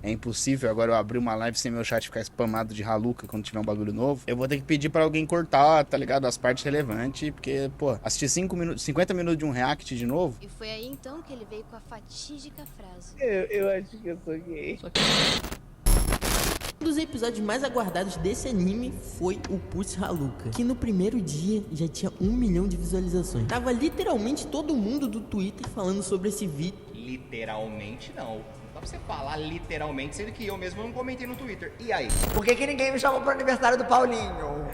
É impossível agora eu abrir uma live sem meu chat ficar spamado de Haluca quando tiver um bagulho novo. Eu vou ter que pedir pra alguém cortar, tá ligado? As partes relevantes, porque, pô, assistir 50 minutos de um react de novo. E foi aí então que ele veio com a fatídica frase. Eu acho que eu sou gay. Um dos episódios mais aguardados desse anime foi o Pussy Haluca, que no primeiro dia já tinha 1 milhão de visualizações. Tava literalmente todo mundo do Twitter falando sobre esse vídeo. Literalmente não. Não dá pra você falar literalmente, sendo que eu mesmo não comentei no Twitter. E aí? Por que ninguém me chamou pro aniversário do Paulinho?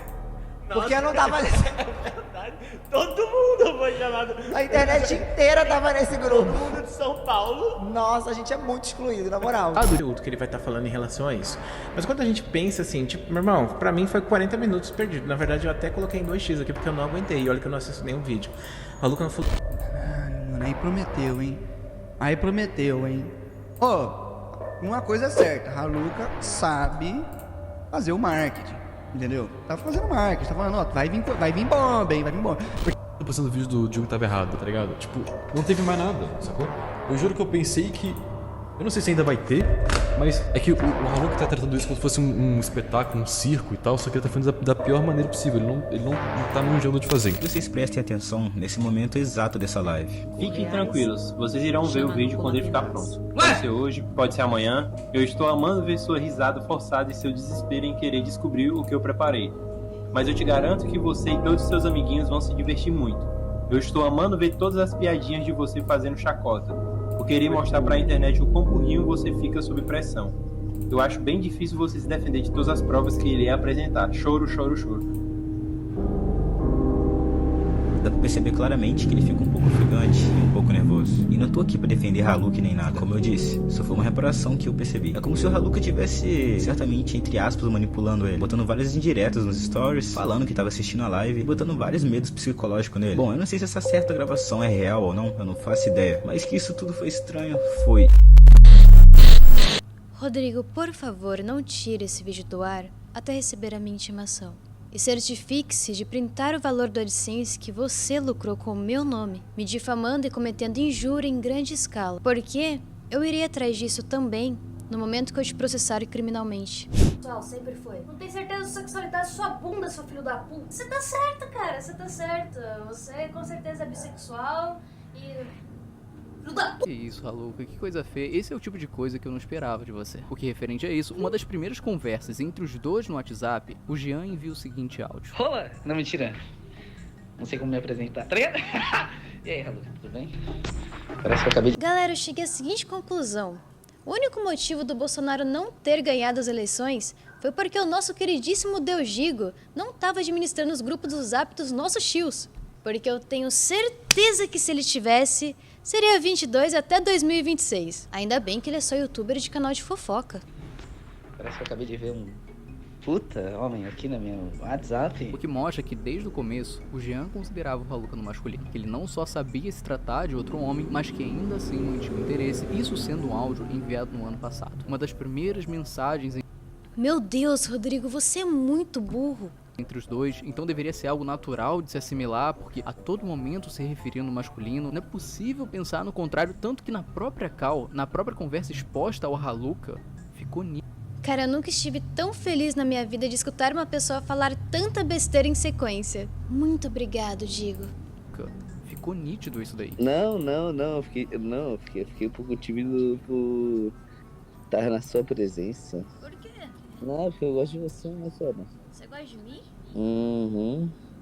Porque eu não tava nesse... É verdade. Todo mundo foi chamado. A internet inteira tava nesse grupo. Todo mundo de São Paulo. Nossa, a gente é muito excluído, na moral. Do conteúdo que ele vai estar falando em relação a isso. Mas quando a gente pensa assim, tipo, meu irmão, pra mim foi 40 minutos perdido. Na verdade, eu até coloquei em 2x aqui porque eu não aguentei. E olha que eu não assisto nenhum vídeo. O Haluca não falou. Caralho, mano, aí prometeu, hein? Ô, uma coisa é certa, Haluca sabe fazer o marketing. Entendeu? Tá fazendo marketing, tá falando, ó, vai vir bomba, hein, vai vir bomba. Tô pensando no vídeo do Diogo que tava errado, tá ligado? Tipo, não teve mais nada, sacou? Eu juro que eu pensei que... Eu não sei se ainda vai ter, mas é que o Haluca tá tratando isso como se fosse um espetáculo, um circo e tal, só que ele tá fazendo da pior maneira possível, ele não tá manjando de fazer. Vocês prestem atenção nesse momento exato dessa live. Fiquem tranquilos, vocês irão ver o vídeo quando ele ficar pronto. Pode ser hoje, pode ser amanhã. Eu estou amando ver sua risada forçada e seu desespero em querer descobrir o que eu preparei. Mas eu te garanto que você e todos os seus amiguinhos vão se divertir muito. Eu estou amando ver todas as piadinhas de você fazendo chacota. Por querer mostrar pra internet o quão burrinho você fica sob pressão. Eu acho bem difícil você se defender de todas as provas que ele ia apresentar. Choro, choro, choro. Dá pra perceber claramente que ele fica um pouco ofegante e um pouco nervoso. E não tô aqui pra defender Haluca nem nada. Como eu disse, só foi uma reparação que eu percebi. É como se o Haluca tivesse, certamente, entre aspas, manipulando ele. Botando várias indiretas nos stories, falando que tava assistindo a live, e botando vários medos psicológicos nele. Bom, eu não sei se essa certa gravação é real ou não, eu não faço ideia. Mas que isso tudo foi estranho, foi. Rodrigo, por favor, não tire esse vídeo do ar até receber a minha intimação. E certifique-se de printar o valor do AdSense que você lucrou com o meu nome, me difamando e cometendo injúria em grande escala. Porque eu irei atrás disso também no momento que eu te processar criminalmente. Pessoal, sempre foi. Não tem certeza da sexualidade, sua bunda, seu filho da puta. Você tá certa, cara, você tá certa. Você com certeza é bissexual e... Que isso, Haluca, que coisa feia. Esse é o tipo de coisa que eu não esperava de você. Porque referente a isso, uma das primeiras conversas entre os dois no WhatsApp, o Jean envia o seguinte áudio. Rola? Não, mentira. Não sei como me apresentar. Tá ligado? E aí, Haluca, tudo bem? Parece que eu acabei de... Galera, eu cheguei à seguinte conclusão. O único motivo do Bolsonaro não ter ganhado as eleições foi porque o nosso queridíssimo Deus Gigo não estava administrando os grupos do Zap dos nossos tios. Porque eu tenho certeza que se ele tivesse... seria 22 até 2026. Ainda bem que ele é só youtuber de canal de fofoca. Parece que eu acabei de ver um puta homem aqui no meu WhatsApp. O que mostra que desde o começo, o Jean considerava o Haluca no masculino. Que ele não só sabia se tratar de outro homem, mas que ainda assim mantinha o interesse. Isso sendo um áudio enviado no ano passado. Uma das primeiras mensagens... Meu Deus, Rodrigo, você é muito burro. Entre os dois, então deveria ser algo natural de se assimilar, porque a todo momento se referindo no masculino, não é possível pensar no contrário, tanto que na própria call, na própria conversa exposta ao Haluca, ficou nítido. Cara, eu nunca estive tão feliz na minha vida de escutar uma pessoa falar tanta besteira em sequência. Muito obrigado, Digo. Ficou nítido isso daí. Não, fiquei um pouco tímido por estar na sua presença. Por quê? Não, porque eu gosto de você, né, senhora? Você gosta de mim?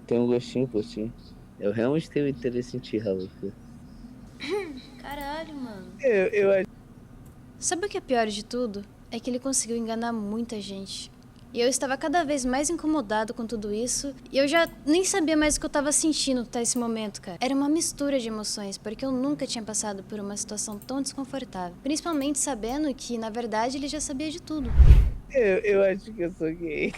Tem um gostinho por ti. Eu realmente tenho interesse em ti, Haluca. Caralho, mano. Eu... Sabe o que é pior de tudo? É que ele conseguiu enganar muita gente. E eu estava cada vez mais incomodado com tudo isso. E eu já nem sabia mais o que eu estava sentindo até esse momento, cara. Era uma mistura de emoções, porque eu nunca tinha passado por uma situação tão desconfortável. Principalmente sabendo que, na verdade, ele já sabia de tudo. Eu acho que eu sou gay.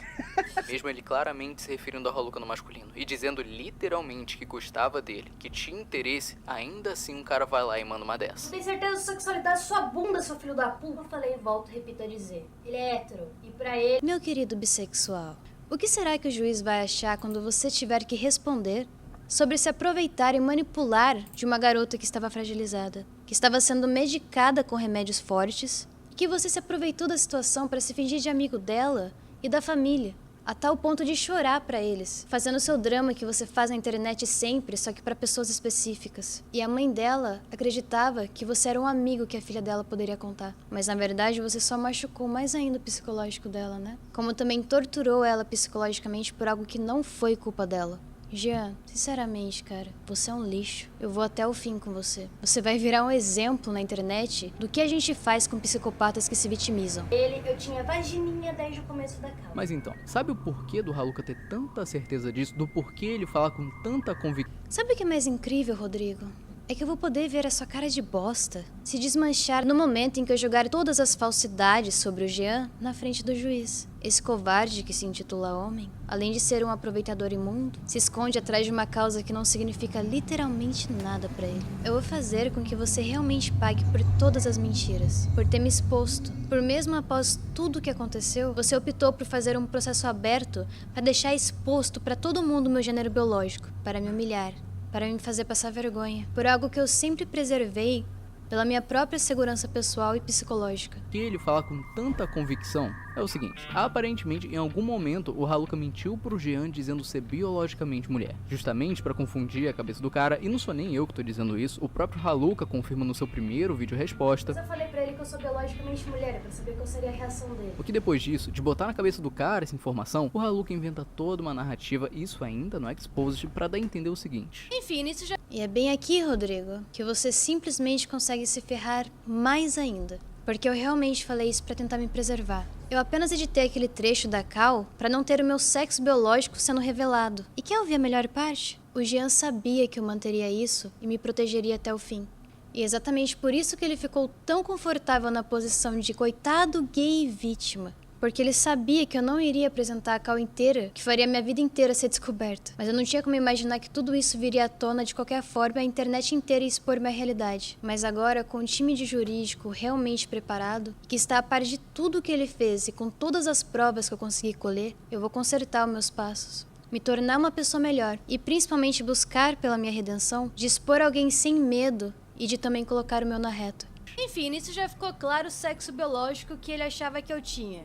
Mesmo ele claramente se referindo ao Haluca no masculino e dizendo literalmente que gostava dele, que tinha interesse, ainda assim um cara vai lá e manda uma dessa. Não tem certeza da sexualidade, sua bunda, seu filho da puta. Eu falei e volto, repito a dizer. Ele é hétero. E pra ele... Meu querido bissexual, o que será que o juiz vai achar quando você tiver que responder sobre se aproveitar e manipular de uma garota que estava fragilizada, que estava sendo medicada com remédios fortes, que você se aproveitou da situação para se fingir de amigo dela e da família, a tal ponto de chorar pra eles, fazendo o seu drama que você faz na internet sempre, só que pra pessoas específicas. E a mãe dela acreditava que você era um amigo que a filha dela poderia contar. Mas na verdade você só machucou mais ainda o psicológico dela, né? Como também torturou ela psicologicamente por algo que não foi culpa dela. Jean, sinceramente, cara, você é um lixo. Eu vou até o fim com você. Você vai virar um exemplo na internet do que a gente faz com psicopatas que se vitimizam. Eu tinha vagininha desde o começo da calma. Mas então, sabe o porquê do Haluka ter tanta certeza disso? Do porquê ele falar com tanta convicção? Sabe o que é mais incrível, Rodrigo? É que eu vou poder ver a sua cara de bosta se desmanchar no momento em que eu jogar todas as falsidades sobre o Jean na frente do juiz. Esse covarde que se intitula homem, além de ser um aproveitador imundo, se esconde atrás de uma causa que não significa literalmente nada pra ele. Eu vou fazer com que você realmente pague por todas as mentiras, por ter me exposto. Por mesmo após tudo o que aconteceu, você optou por fazer um processo aberto para deixar exposto pra todo mundo o meu gênero biológico, para me humilhar, para me fazer passar vergonha, por algo que eu sempre preservei pela minha própria segurança pessoal e psicológica. Que ele fala com tanta convicção é o seguinte: aparentemente, em algum momento, o Haluka mentiu pro Jean dizendo ser biologicamente mulher, justamente pra confundir a cabeça do cara, e não sou nem eu que tô dizendo isso, o próprio Haluka confirma no seu primeiro vídeo resposta. Mas eu falei pra ele que eu sou biologicamente mulher, pra saber qual seria a reação dele. Porque depois disso, de botar na cabeça do cara essa informação, o Haluka inventa toda uma narrativa, e isso ainda no Exposed, pra dar a entender o seguinte. Enfim, nisso já... E é bem aqui, Rodrigo, que você simplesmente consegue se ferrar mais ainda. Porque eu realmente falei isso pra tentar me preservar. Eu apenas editei aquele trecho da Cal pra não ter o meu sexo biológico sendo revelado. E quer ouvir a melhor parte? O Jean sabia que eu manteria isso e me protegeria até o fim. E é exatamente por isso que ele ficou tão confortável na posição de coitado gay vítima. Porque ele sabia que eu não iria apresentar a Cal inteira, que faria minha vida inteira ser descoberta. Mas eu não tinha como imaginar que tudo isso viria à tona de qualquer forma, a internet inteira ia expor minha realidade. Mas agora, com o time de jurídico realmente preparado, que está a par de tudo que ele fez e com todas as provas que eu consegui colher, eu vou consertar os meus passos. Me tornar uma pessoa melhor e principalmente buscar pela minha redenção, de expor alguém sem medo e de também colocar o meu na reta. Enfim, nisso já ficou claro o sexo biológico que ele achava que eu tinha.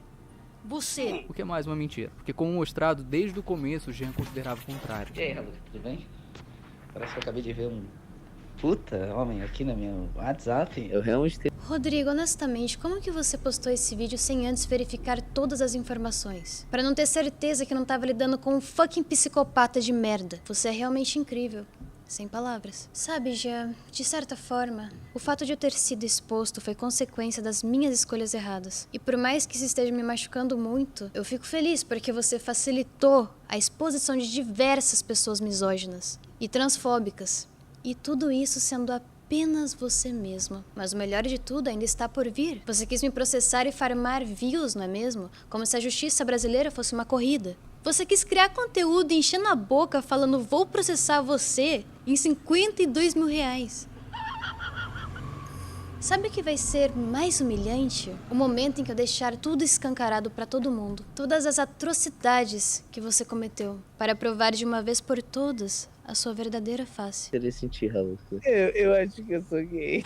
Buceiro. O que é mais uma mentira, porque como mostrado desde o começo, o Jean considerava o contrário. E aí, Haluka, tudo bem? Parece que eu acabei de ver um puta homem aqui no meu WhatsApp. Eu realmente tenho... Rodrigo, honestamente, como que você postou esse vídeo sem antes verificar todas as informações? Pra não ter certeza que não tava lidando com um fucking psicopata de merda. Você é realmente incrível. Sem palavras. Sabe, Jean, de certa forma, o fato de eu ter sido exposto foi consequência das minhas escolhas erradas. E por mais que isso esteja me machucando muito, eu fico feliz porque você facilitou a exposição de diversas pessoas misóginas e transfóbicas. E tudo isso sendo apenas você mesmo. Mas o melhor de tudo ainda está por vir. Você quis me processar e farmar views, não é mesmo? Como se a justiça brasileira fosse uma corrida. Você quis criar conteúdo enchendo a boca falando vou processar você em 52 mil reais. Sabe o que vai ser mais humilhante? O momento em que eu deixar tudo escancarado pra todo mundo. Todas as atrocidades que você cometeu. Para provar de uma vez por todas a sua verdadeira face. Querer sentir, Haluka. Eu acho que eu sou gay.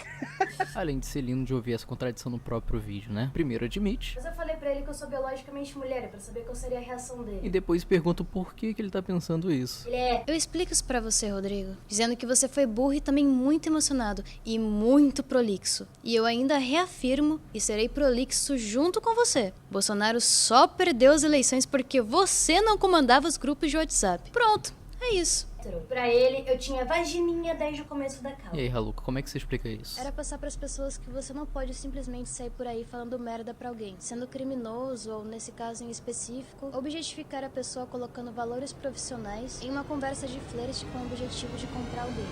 Além de ser lindo de ouvir essa contradição no próprio vídeo, né? Primeiro admite. Mas eu falei pra ele que eu sou biologicamente mulher, pra saber qual seria a reação dele. E depois pergunta por que ele tá pensando isso. Eu explico isso pra você, Rodrigo. Dizendo que você foi burro e também muito emocionado. E muito prolixo. E eu ainda reafirmo e serei prolixo junto com você. Bolsonaro só perdeu as eleições porque você não comandava os grupos de WhatsApp. Pronto, é isso. Pra ele, eu tinha vagininha desde o começo da calma. E aí, Haluka, como é que você explica isso? Era passar pras pessoas que você não pode simplesmente sair por aí falando merda pra alguém, sendo criminoso ou, nesse caso em específico, objetificar a pessoa colocando valores profissionais em uma conversa de flerte com o objetivo de comprar alguém.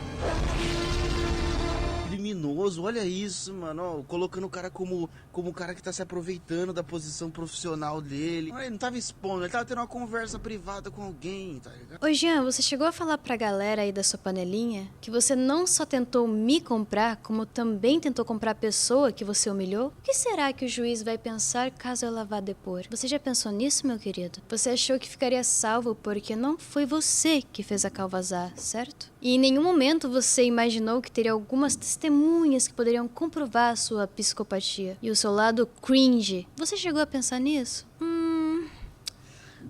Criminoso, olha isso, mano, ó, colocando o cara como o cara que tá se aproveitando da posição profissional dele. Ele não tava expondo, ele tava tendo uma conversa privada com alguém, tá ligado? Ô Jean, você chegou a falar falar pra galera aí da sua panelinha que você não só tentou me comprar, como também tentou comprar a pessoa que você humilhou? O que será que o juiz vai pensar caso ela vá depor? Você já pensou nisso, meu querido? Você achou que ficaria salvo porque não foi você que fez a Cal vazar, certo? E em nenhum momento você imaginou que teria algumas testemunhas que poderiam comprovar a sua psicopatia e o seu lado cringe. Você chegou a pensar nisso?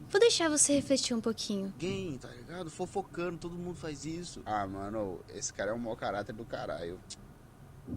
Vou deixar você refletir um pouquinho. Alguém, tá ligado? Fofocando, todo mundo faz isso. Ah, mano, esse cara é um mau caráter do caralho.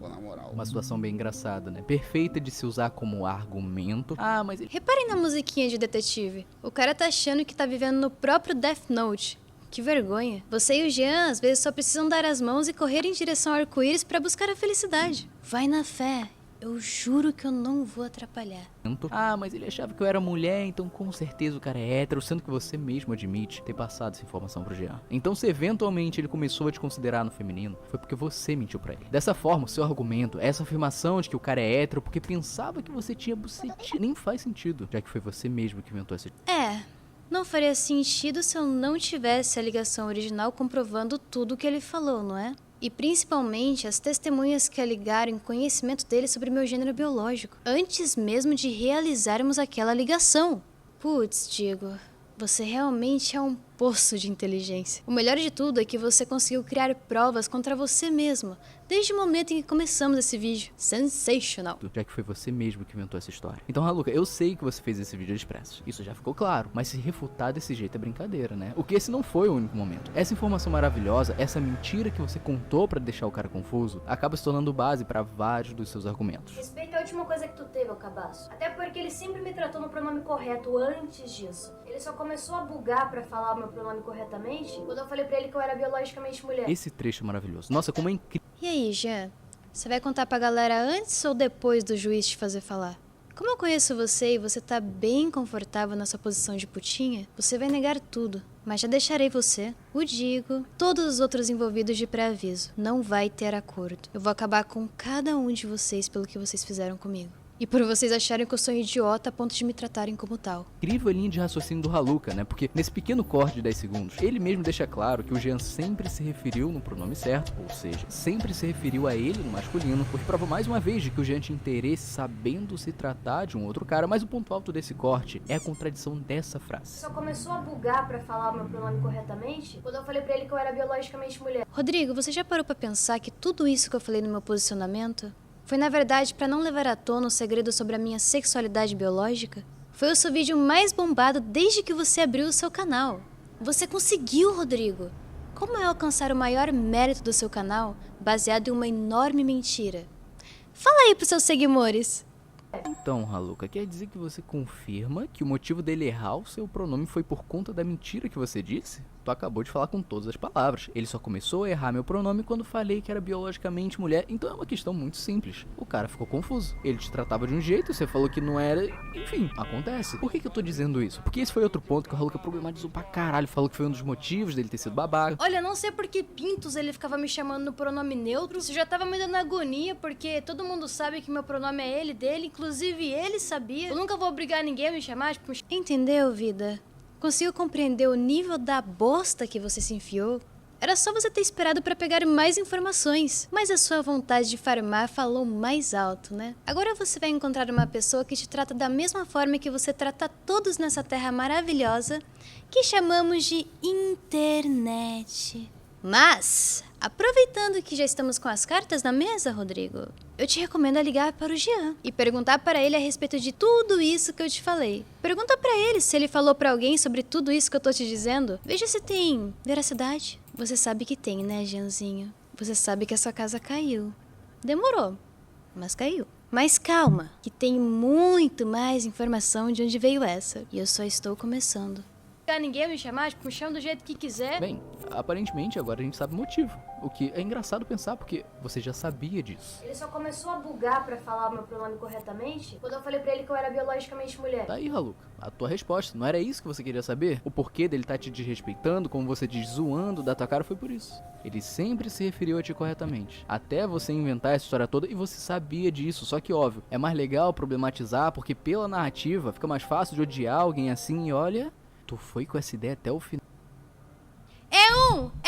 Pô, na moral. Uma situação bem engraçada, né? Perfeita de se usar como argumento. Ah, mas ele... Reparem na musiquinha de detetive. O cara tá achando que tá vivendo no próprio Death Note. Que vergonha. Você e o Jean às vezes só precisam dar as mãos e correr em direção ao arco-íris pra buscar a felicidade. Vai na fé. Eu juro que eu não vou atrapalhar. Ah, mas ele achava que eu era mulher, então com certeza o cara é hétero, sendo que você mesmo admite ter passado essa informação pro Jean. Então se eventualmente ele começou a te considerar no feminino, foi porque você mentiu pra ele. Dessa forma, o seu argumento, essa afirmação de que o cara é hétero porque pensava que você tinha bucetinha, nem faz sentido, já que foi você mesmo que inventou essa... Não faria sentido se eu não tivesse a ligação original comprovando tudo o que ele falou, não é? E principalmente as testemunhas que alegaram conhecimento dele sobre meu gênero biológico, antes mesmo de realizarmos aquela ligação. Putz, Diego, você realmente é um poço de inteligência. O melhor de tudo é que você conseguiu criar provas contra você mesmo, desde o momento em que começamos esse vídeo. Sensational. Já que foi você mesmo que inventou essa história. Então, Haluka, eu sei que você fez esse vídeo expresso. Isso já ficou claro. Mas se refutar desse jeito é brincadeira, né? O que esse não foi o único momento. Essa informação maravilhosa, essa mentira que você contou pra deixar o cara confuso, acaba se tornando base pra vários dos seus argumentos. Respeita a última coisa que tu teve, ô cabaço. Até porque ele sempre me tratou no pronome correto antes disso. Ele só começou a bugar pra falar o meu pronome corretamente quando eu falei pra ele que eu era biologicamente mulher. Esse trecho é maravilhoso. Nossa, como é incrível. E aí, Jean? Você vai contar pra galera antes ou depois do juiz te fazer falar? Como eu conheço você e você tá bem confortável nessa posição de putinha, você vai negar tudo. Mas já deixarei você, o Diego, todos os outros envolvidos de pré-aviso. Não vai ter acordo. Eu vou acabar com cada um de vocês pelo que vocês fizeram comigo. E por vocês acharem que eu sou um idiota a ponto de me tratarem como tal. Incrível a linha de raciocínio do Haluka, né? Porque nesse pequeno corte de 10 segundos, ele mesmo deixa claro que o Jean sempre se referiu no pronome certo, ou seja, sempre se referiu a ele no masculino, o que prova mais uma vez de que o Jean tinha interesse sabendo se tratar de um outro cara, mas o ponto alto desse corte é a contradição dessa frase. Só começou a bugar pra falar o meu pronome corretamente quando eu falei pra ele que eu era biologicamente mulher. Rodrigo, você já parou pra pensar que tudo isso que eu falei no meu posicionamento foi, na verdade, pra não levar à tona o segredo sobre a minha sexualidade biológica? Foi o seu vídeo mais bombado desde que você abriu o seu canal. Você conseguiu, Rodrigo! Como é alcançar o maior mérito do seu canal baseado em uma enorme mentira? Fala aí pros seus seguidores! Então, Haluka, quer dizer que você confirma que o motivo dele errar o seu pronome foi por conta da mentira que você disse? Tu acabou de falar com todas as palavras. Ele só começou a errar meu pronome quando falei que era biologicamente mulher, então é uma questão muito simples. O cara ficou confuso. Ele te tratava de um jeito, você falou que não era, enfim, acontece. Por que eu tô dizendo isso? Porque esse foi outro ponto que o Haluka problematizou pra caralho, falou que foi um dos motivos dele ter sido babaca. Olha, não sei por que pintos ele ficava me chamando no pronome neutro. Isso já tava me dando agonia, porque todo mundo sabe que meu pronome é ele, dele, inclusive ele sabia. Eu nunca vou obrigar ninguém a me chamar, tipo... Entendeu, vida? Consigo compreender o nível da bosta que você se enfiou? Era só você ter esperado pra pegar mais informações. Mas a sua vontade de farmar falou mais alto, né? Agora você vai encontrar uma pessoa que te trata da mesma forma que você trata todos nessa terra maravilhosa que chamamos de internet. Mas, aproveitando que já estamos com as cartas na mesa, Rodrigo, eu te recomendo ligar para o Jean e perguntar para ele a respeito de tudo isso que eu te falei. Pergunta para ele se ele falou para alguém sobre tudo isso que eu tô te dizendo. Veja se tem veracidade. Você sabe que tem, né, Jeanzinho? Você sabe que essa casa caiu. Demorou, mas caiu. Mas calma, que tem muito mais informação de onde veio essa. E eu só estou começando. Ninguém me chamar, tipo, me chama do jeito que quiser. Bem, aparentemente agora a gente sabe o motivo. O que é engraçado pensar, porque você já sabia disso. Ele só começou a bugar pra falar o meu pronome corretamente quando eu falei pra ele que eu era biologicamente mulher. Tá aí, Haluka, a tua resposta. Não era isso que você queria saber? O porquê dele tá te desrespeitando, como você diz, zoando da tua cara, foi por isso. Ele sempre se referiu a ti corretamente. Até você inventar essa história toda, e você sabia disso. Só que, óbvio, é mais legal problematizar, porque pela narrativa fica mais fácil de odiar alguém assim, e olha... Tu foi com essa ideia até o final. É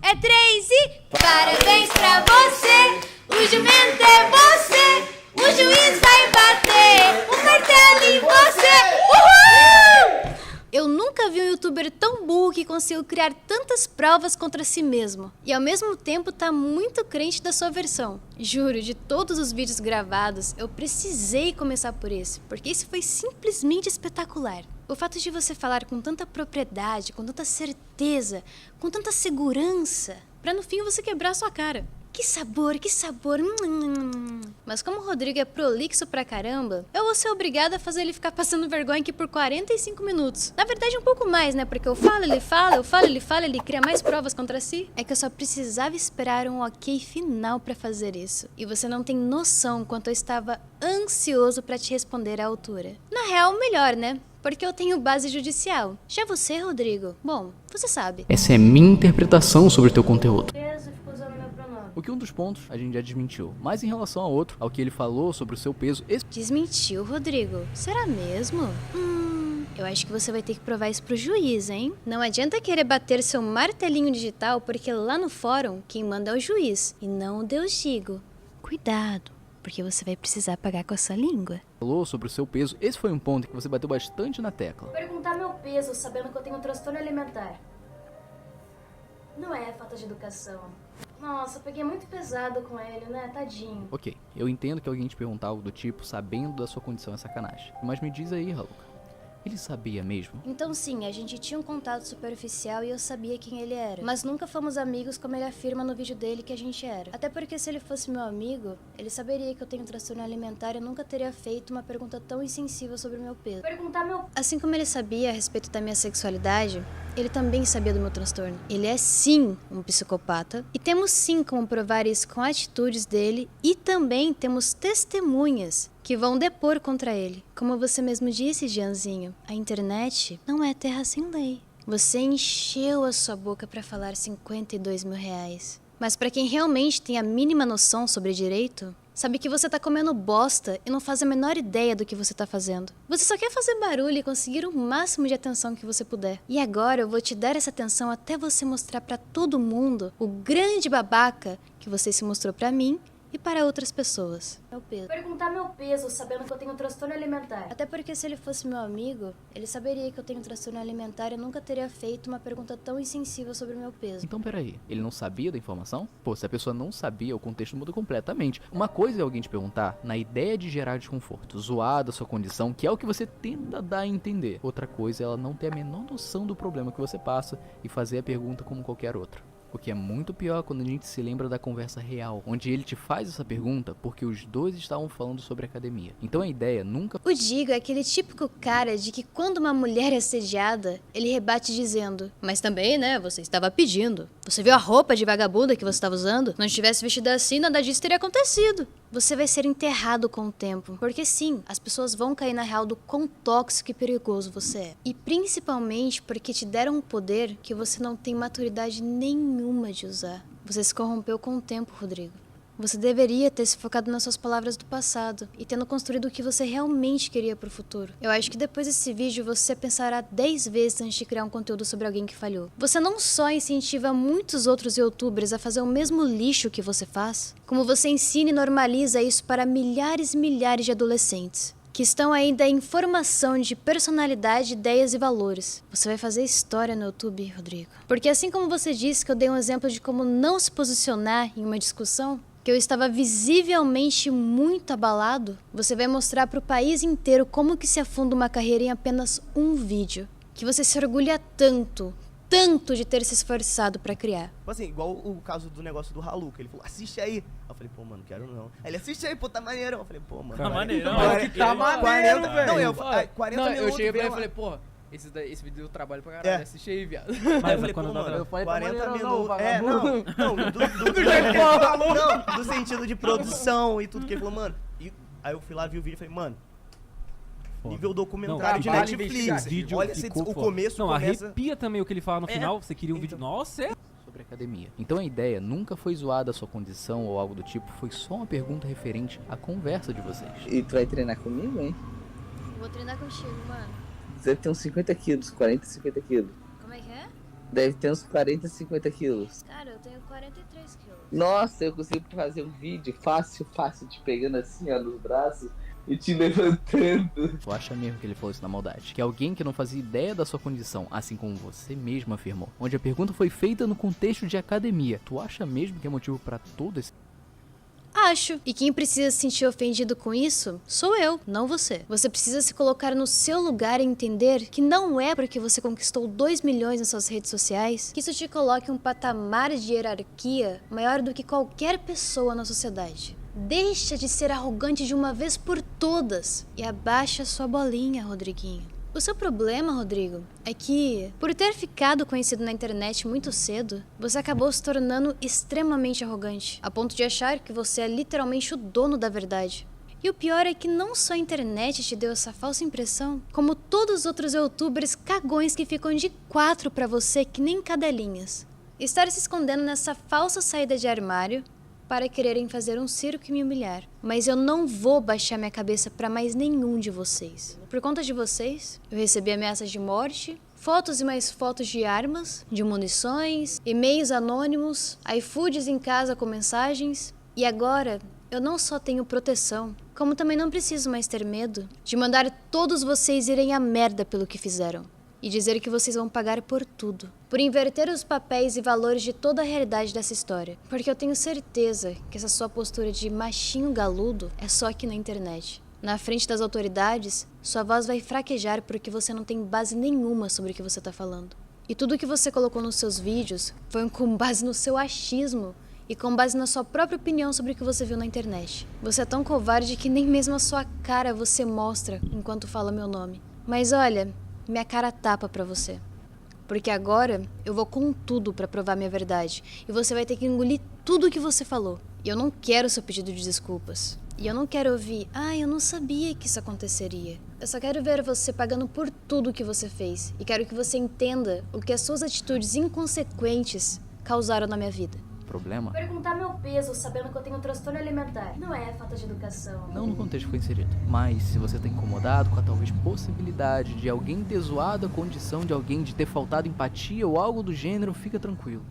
É 3 e... Parabéns pra você, o jumento é você, o juiz vai bater um martelo em você. Uhul! Eu nunca vi um youtuber tão burro que conseguiu criar tantas provas contra si mesmo. E ao mesmo tempo tá muito crente da sua versão. Juro, de todos os vídeos gravados, eu precisei começar por esse, porque esse foi simplesmente espetacular. O fato de você falar com tanta propriedade, com tanta certeza, com tanta segurança, pra no fim você quebrar a sua cara. Que sabor, que sabor. Mas como o Rodrigo é prolixo pra caramba, eu vou ser obrigada a fazer ele ficar passando vergonha aqui por 45 minutos. Na verdade, um pouco mais, né? Porque eu falo, ele fala, eu falo, ele fala, ele cria mais provas contra si. É que eu só precisava esperar um ok final pra fazer isso. E você não tem noção quanto eu estava ansioso pra te responder à altura. Na real, melhor, né? Porque eu tenho base judicial. Já você, Rodrigo? Bom, você sabe. Essa é minha interpretação sobre o teu conteúdo. Peso, fico usando meu pronome. O que um dos pontos a gente já desmentiu, mas em relação ao outro, ao que ele falou sobre o seu peso... Desmentiu, Rodrigo? Será mesmo? Eu acho que você vai ter que provar isso pro juiz, hein? Não adianta querer bater seu martelinho digital, porque lá no fórum, quem manda é o juiz, e não o Deus Gigo. Cuidado, porque você vai precisar pagar com a sua língua. Falou sobre o seu peso, esse foi um ponto que você bateu bastante na tecla. Perguntar meu peso sabendo que eu tenho um transtorno alimentar. Não é falta de educação. Nossa, eu peguei muito pesado com ele, né? Tadinho. Ok, eu entendo que alguém te perguntar algo do tipo, sabendo da sua condição é sacanagem. Mas me diz aí, Haluka, ele sabia mesmo? Então sim, a gente tinha um contato superficial e eu sabia quem ele era. Mas nunca fomos amigos como ele afirma no vídeo dele que a gente era. Até porque se ele fosse meu amigo, ele saberia que eu tenho transtorno alimentar e nunca teria feito uma pergunta tão insensível sobre o meu peso. Perguntar meu... Assim como ele sabia a respeito da minha sexualidade, ele também sabia do meu transtorno. Ele é sim um psicopata e temos sim como provar isso com atitudes dele e também temos testemunhas que vão depor contra ele. Como você mesmo disse, Gianzinho, a internet não é terra sem lei. Você encheu a sua boca para falar 52 mil reais. Mas para quem realmente tem a mínima noção sobre direito, sabe que você tá comendo bosta e não faz a menor ideia do que você tá fazendo. Você só quer fazer barulho e conseguir o máximo de atenção que você puder. E agora eu vou te dar essa atenção até você mostrar para todo mundo o grande babaca que você se mostrou para mim e para outras pessoas. Meu peso. Perguntar meu peso sabendo que eu tenho um transtorno alimentar. Até porque se ele fosse meu amigo, ele saberia que eu tenho um transtorno alimentar e nunca teria feito uma pergunta tão insensível sobre o meu peso. Então peraí, ele não sabia da informação? Pô, se a pessoa não sabia, o contexto muda completamente. Uma coisa é alguém te perguntar na ideia de gerar desconforto, zoar da sua condição, que é o que você tenta dar a entender. Outra coisa é ela não ter a menor noção do problema que você passa e fazer a pergunta como qualquer outra. O que é muito pior quando a gente se lembra da conversa real, onde ele te faz essa pergunta porque os dois estavam falando sobre academia. Então a ideia nunca... O Gigo é aquele típico cara de que quando uma mulher é assediada, ele rebate dizendo: mas também, né, você estava pedindo. Você viu a roupa de vagabunda que você estava usando? Não estivesse vestida assim, nada disso teria acontecido. Você vai ser enterrado com o tempo. Porque sim, as pessoas vão cair na real do quão tóxico e perigoso você é. E principalmente porque te deram um poder que você não tem maturidade nenhuma de usar. Você se corrompeu com o tempo, Rodrigo. Você deveria ter se focado nas suas palavras do passado e tendo construído o que você realmente queria pro futuro. Eu acho que depois desse vídeo você pensará 10 vezes antes de criar um conteúdo sobre alguém que falhou. Você não só incentiva muitos outros youtubers a fazer o mesmo lixo que você faz, como você ensina e normaliza isso para milhares e milhares de adolescentes que estão ainda em formação de personalidade, ideias e valores. Você vai fazer história no YouTube, Rodrigo. Porque assim como você disse que eu dei um exemplo de como não se posicionar em uma discussão, que eu estava visivelmente muito abalado, você vai mostrar para o país inteiro como que se afunda uma carreira em apenas um vídeo. Que você se orgulha tanto de ter se esforçado pra criar. Assim, igual o caso do negócio do Haluka. Ele falou, assiste aí. Eu falei, pô, mano, quero não. Aí ele, assiste aí, pô, tá maneiro. Eu falei, pô, mano. Tá maneiro, mano. Que tá maneiro, velho. Não, eu 40 minutos. Eu cheguei pra ele e falei, pô, esse vídeo deu trabalho pra caralho. Assiste aí, viado. Mas eu falei, pô, mano, eu falei, 40 minutos. Não, do sentido de produção e tudo que ele falou, mano. Aí eu fui lá, vi o vídeo e falei, mano, nível documentário de Netflix. Olha o começo. Não, arrepia também o que ele fala no final. Você queria um vídeo. Nossa, sobre academia. Então a ideia nunca foi zoada a sua condição ou algo do tipo, foi só uma pergunta referente à conversa de vocês. E tu vai treinar comigo, hein? Vou treinar contigo, mano. Você tem uns 50 quilos, 40, 50 quilos. Como é que é? Deve ter uns 40, 50 quilos. Cara, eu tenho 43 quilos. Nossa, eu consigo fazer um vídeo fácil, te pegando assim, ó, nos braços e te levantando. Tu acha mesmo que ele falou isso na maldade? Que alguém que não fazia ideia da sua condição, assim como você mesmo afirmou, onde a pergunta foi feita no contexto de academia, tu acha mesmo que é motivo pra todo esse... Acho. E quem precisa se sentir ofendido com isso sou eu, não você. Você precisa se colocar no seu lugar e entender que não é porque você conquistou 2 milhões nas suas redes sociais que isso te coloque um patamar de hierarquia maior do que qualquer pessoa na sociedade. Deixa de ser arrogante de uma vez por todas e abaixa sua bolinha, Rodriguinho. O seu problema, Rodrigo, é que, por ter ficado conhecido na internet muito cedo, você acabou se tornando extremamente arrogante, a ponto de achar que você é literalmente o dono da verdade. E o pior é que não só a internet te deu essa falsa impressão, como todos os outros youtubers cagões que ficam de 4 pra você que nem cadelinhas. Estar se escondendo nessa falsa saída de armário para quererem fazer um circo e me humilhar. Mas eu não vou baixar minha cabeça para mais nenhum de vocês. Por conta de vocês, eu recebi ameaças de morte, fotos e mais fotos de armas, de munições, e-mails anônimos, iFoods em casa com mensagens. E agora, eu não só tenho proteção, como também não preciso mais ter medo de mandar todos vocês irem à merda pelo que fizeram. E dizer que vocês vão pagar por tudo. Por inverter os papéis e valores de toda a realidade dessa história. Porque eu tenho certeza que essa sua postura de machinho galudo é só aqui na internet. Na frente das autoridades, sua voz vai fraquejar porque você não tem base nenhuma sobre o que você tá falando. E tudo que você colocou nos seus vídeos foi com base no seu achismo e com base na sua própria opinião sobre o que você viu na internet. Você é tão covarde que nem mesmo a sua cara você mostra enquanto fala meu nome. Mas olha, minha cara tapa pra você. Porque agora eu vou com tudo pra provar minha verdade. E você vai ter que engolir tudo o que você falou. E eu não quero seu pedido de desculpas. E eu não quero ouvir, eu não sabia que isso aconteceria. Eu só quero ver você pagando por tudo que você fez. E quero que você entenda o que as suas atitudes inconsequentes causaram na minha vida. Problema? Perguntar meu peso sabendo que eu tenho um transtorno alimentar não é falta de educação. Não no contexto que foi inserido. Mas se você tá incomodado com a talvez possibilidade de alguém ter zoado a condição de alguém de ter faltado empatia ou algo do gênero, fica tranquilo.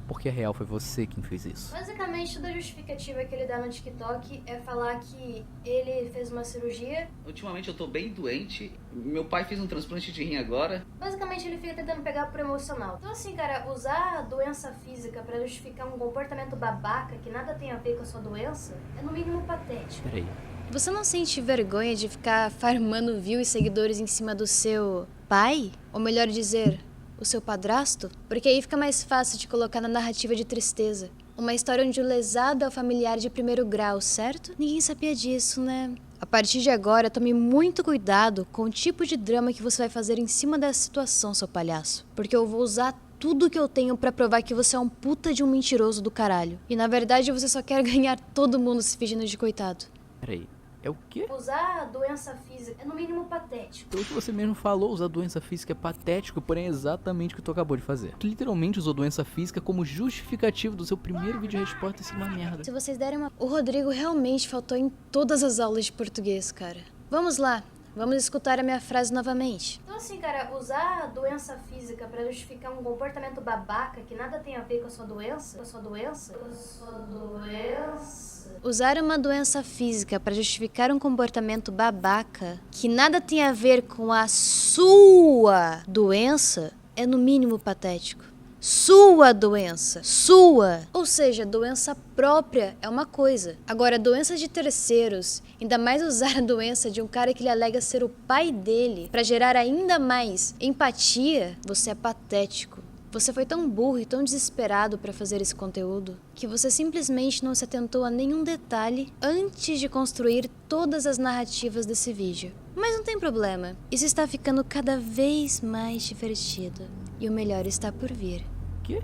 Porque a real foi você quem fez isso. Basicamente, toda a justificativa que ele dá no TikTok é falar que ele fez uma cirurgia. Ultimamente eu tô bem doente. Meu pai fez um transplante de rim agora. Basicamente, ele fica tentando pegar pro emocional. Então assim, cara, usar a doença física pra justificar um comportamento babaca que nada tem a ver com a sua doença é no mínimo patético. Peraí. Você não sente vergonha de ficar farmando views e seguidores em cima do seu pai? Ou melhor dizer, o seu padrasto? Porque aí fica mais fácil de colocar na narrativa de tristeza. Uma história onde o lesado é o familiar de primeiro grau, certo? Ninguém sabia disso, né? A partir de agora, tome muito cuidado com o tipo de drama que você vai fazer em cima dessa situação, seu palhaço. Porque eu vou usar tudo que eu tenho pra provar que você é um puta de um mentiroso do caralho. E na verdade você só quer ganhar todo mundo se fingindo de coitado. Peraí. É o quê? Usar a doença física é no mínimo patético. Pelo que você mesmo falou, usar doença física é patético, porém é exatamente o que tu acabou de fazer. Tu literalmente usou doença física como justificativo do seu primeiro vídeo de resposta e isso é uma merda. Se vocês derem uma... O Rodrigo realmente faltou em todas as aulas de português, cara. Vamos lá. Vamos escutar a minha frase novamente. Então assim, cara, usar a doença física pra justificar um comportamento babaca que nada tem a ver com a sua doença? Com a sua doença? Com a sua doença? Usar uma doença física para justificar um comportamento babaca que nada tem a ver com a sua doença é no mínimo patético. Sua doença. Sua. Ou seja, doença própria é uma coisa. Agora, doenças de terceiros, ainda mais usar a doença de um cara que ele alega ser o pai dele para gerar ainda mais empatia, você é patético. Você foi tão burro e tão desesperado para fazer esse conteúdo que você simplesmente não se atentou a nenhum detalhe antes de construir todas as narrativas desse vídeo. Mas não tem problema, isso está ficando cada vez mais divertido e o melhor está por vir.